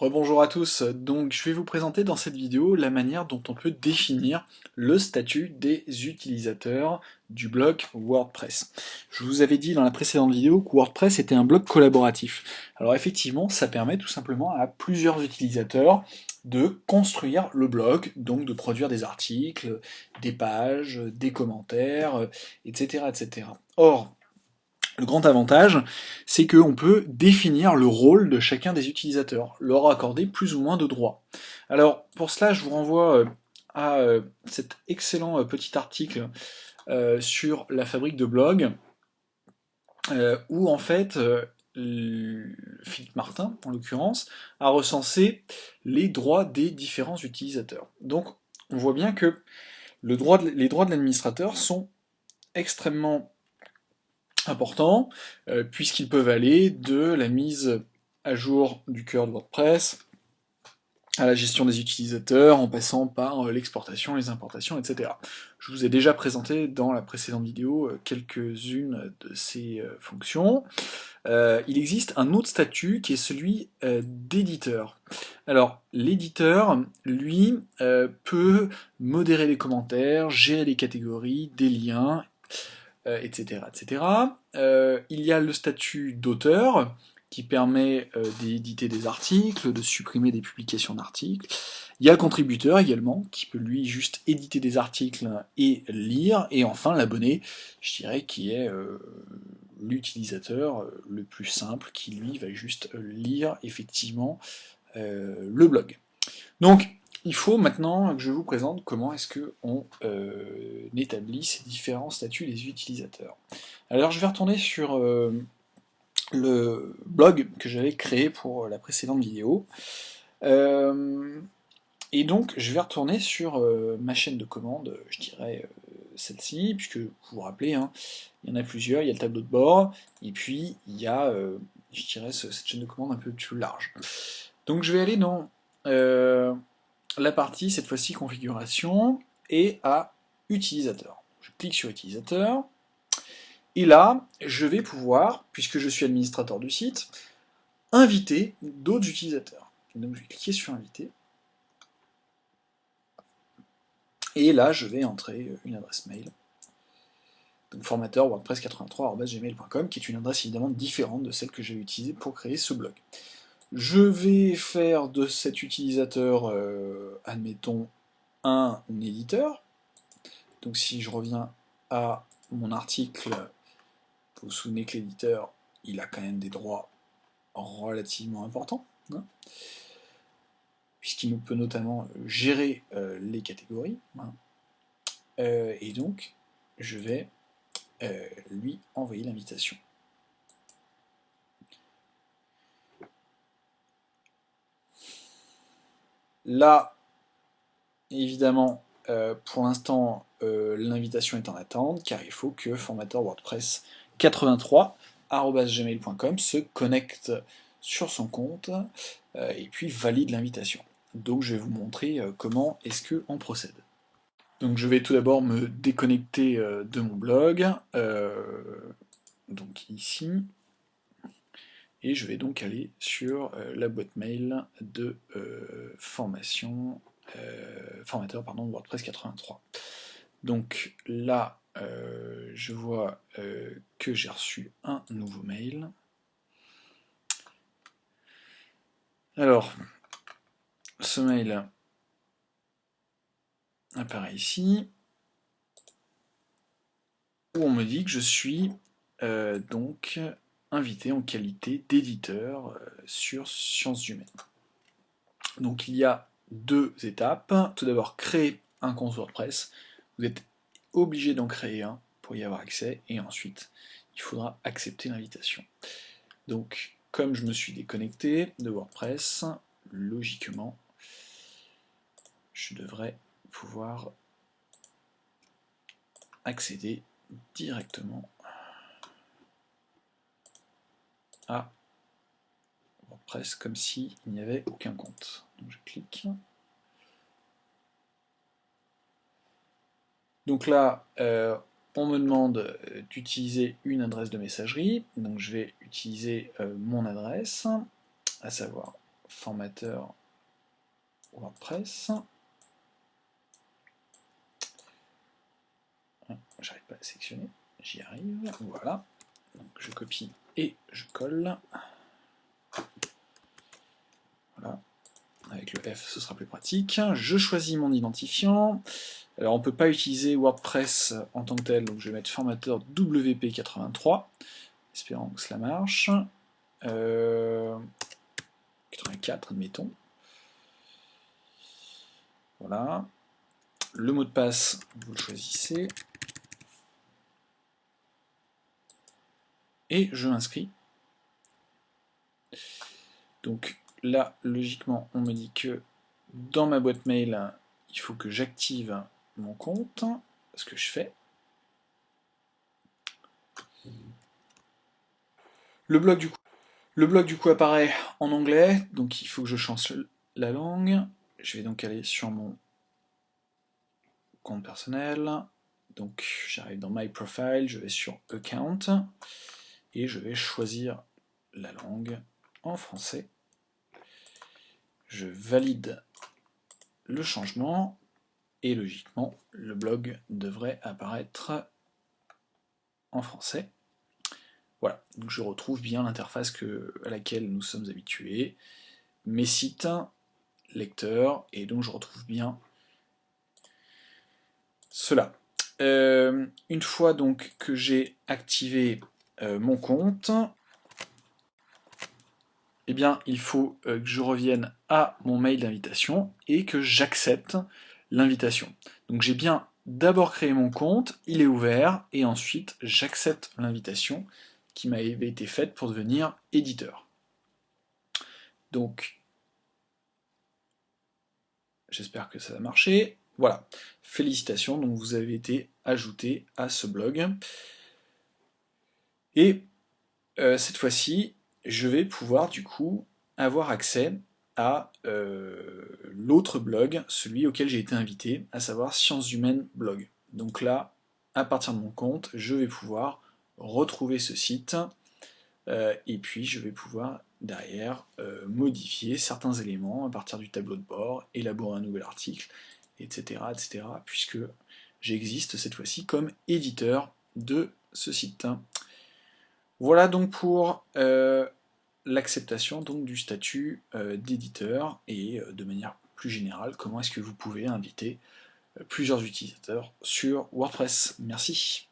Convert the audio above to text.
Rebonjour à tous, donc je vais vous présenter dans cette vidéo la manière dont on peut définir le statut des utilisateurs du blog WordPress. Je vous avais dit dans la précédente vidéo que WordPress était un blog collaboratif. Alors effectivement, ça permet tout simplement à plusieurs utilisateurs de construire le blog, donc de produire des articles, des pages, des commentaires, etc. etc. Or, le grand avantage, c'est qu'on peut définir le rôle de chacun des utilisateurs, leur accorder plus ou moins de droits. Alors, pour cela, je vous renvoie à cet excellent petit article sur la fabrique de blogs, où en fait, Philippe Martin, en l'occurrence, a recensé les droits des différents utilisateurs. Donc, on voit bien que les droits de l'administrateur sont extrêmement important, puisqu'ils peuvent aller de la mise à jour du cœur de WordPress, à la gestion des utilisateurs, en passant par l'exportation, les importations, etc. Je vous ai déjà présenté dans la précédente vidéo quelques-unes de ces fonctions. Il existe un autre statut qui est celui d'éditeur. Alors, l'éditeur, lui, peut modérer les commentaires, gérer les catégories, des liens, etc. etc. Il y a le statut d'auteur, qui permet d'éditer des articles, de supprimer des publications d'articles. Il y a le contributeur également, qui peut lui juste éditer des articles et lire. Et enfin l'abonné, je dirais, qui est l'utilisateur le plus simple, qui lui va juste lire effectivement le blog. Donc, il faut maintenant que je vous présente comment est-ce qu'on établit ces différents statuts des utilisateurs. Alors, je vais retourner sur le blog que j'avais créé pour la précédente vidéo. Et donc, je vais retourner sur ma chaîne de commandes, je dirais celle-ci, puisque vous vous rappelez, hein, il y en a plusieurs, il y a le tableau de bord, et puis il y a, je dirais, cette chaîne de commandes un peu plus large. Donc, je vais aller dans la partie, cette fois-ci, configuration, et à utilisateur. Je clique sur utilisateur, et là, je vais pouvoir, puisque je suis administrateur du site, inviter d'autres utilisateurs. Donc je vais cliquer sur inviter, et là je vais entrer une adresse mail, donc formateur wordpress83@gmail.com, qui est une adresse évidemment différente de celle que j'ai utilisée pour créer ce blog. Je vais faire de cet utilisateur, admettons, un éditeur. Donc si je reviens à mon article, vous vous souvenez que l'éditeur, il a quand même des droits relativement importants, hein, puisqu'il peut notamment gérer les catégories, hein. Et donc, je vais lui envoyer l'invitation. Là, évidemment, pour l'instant, l'invitation est en attente, car il faut que formateur WordPress 83@gmail.com se connecte sur son compte et puis valide l'invitation. Donc je vais vous montrer comment est-ce qu'on procède. Donc je vais tout d'abord me déconnecter de mon blog, donc ici, et je vais donc aller sur la boîte mail de formateur WordPress 83. Donc là, je vois que j'ai reçu un nouveau mail. Alors, ce mail apparaît ici, où on me dit que je suis donc invité en qualité d'éditeur sur Sciences Humaines. Donc il y a deux étapes. Tout d'abord, créer un compte WordPress. Vous êtes obligé d'en créer un pour y avoir accès, et ensuite, il faudra accepter l'invitation. Donc, comme je me suis déconnecté de WordPress, logiquement, je devrais pouvoir accéder directement à WordPress comme s'il n'y avait aucun compte. Donc je clique. Donc là, on me demande d'utiliser une adresse de messagerie. Donc je vais utiliser mon adresse, à savoir formateur WordPress. J'arrive pas à sélectionner, j'y arrive, voilà. Donc je copie et je colle. Voilà, avec le F ce sera plus pratique. Je choisis mon identifiant. Alors on ne peut pas utiliser WordPress en tant que tel, donc je vais mettre formateur WP83, espérant que cela marche. 84, admettons. Voilà. Le mot de passe, vous le choisissez. Et je m'inscris. Donc là, logiquement, on me dit que dans ma boîte mail, il faut que j'active mon compte, ce que je fais. Le blog du coup apparaît en anglais, donc il faut que je change la langue. Je vais donc aller sur mon compte personnel. Donc j'arrive dans My Profile, je vais sur Account, et je vais choisir la langue en français. Je valide le changement, et logiquement, le blog devrait apparaître en français. Voilà, donc je retrouve bien l'interface à laquelle nous sommes habitués, mes sites, lecteurs, et donc je retrouve bien cela. Une fois donc que j'ai activé mon compte, eh bien, il faut que je revienne à mon mail d'invitation et que j'accepte l'invitation. Donc j'ai bien d'abord créé mon compte, il est ouvert, et ensuite j'accepte l'invitation qui m'avait été faite pour devenir éditeur. Donc, j'espère que ça va marcher. Voilà, félicitations, donc vous avez été ajouté à ce blog. Et cette fois-ci, je vais pouvoir du coup avoir accès à l'autre blog, celui auquel j'ai été invité, à savoir Sciences Humaines Blog. Donc là, à partir de mon compte, je vais pouvoir retrouver ce site, et puis je vais pouvoir derrière modifier certains éléments à partir du tableau de bord, élaborer un nouvel article, etc., etc., puisque j'existe cette fois-ci comme éditeur de ce site. Voilà donc pour l'acceptation donc du statut d'éditeur, et de manière plus générale, comment est-ce que vous pouvez inviter plusieurs utilisateurs sur WordPress. Merci.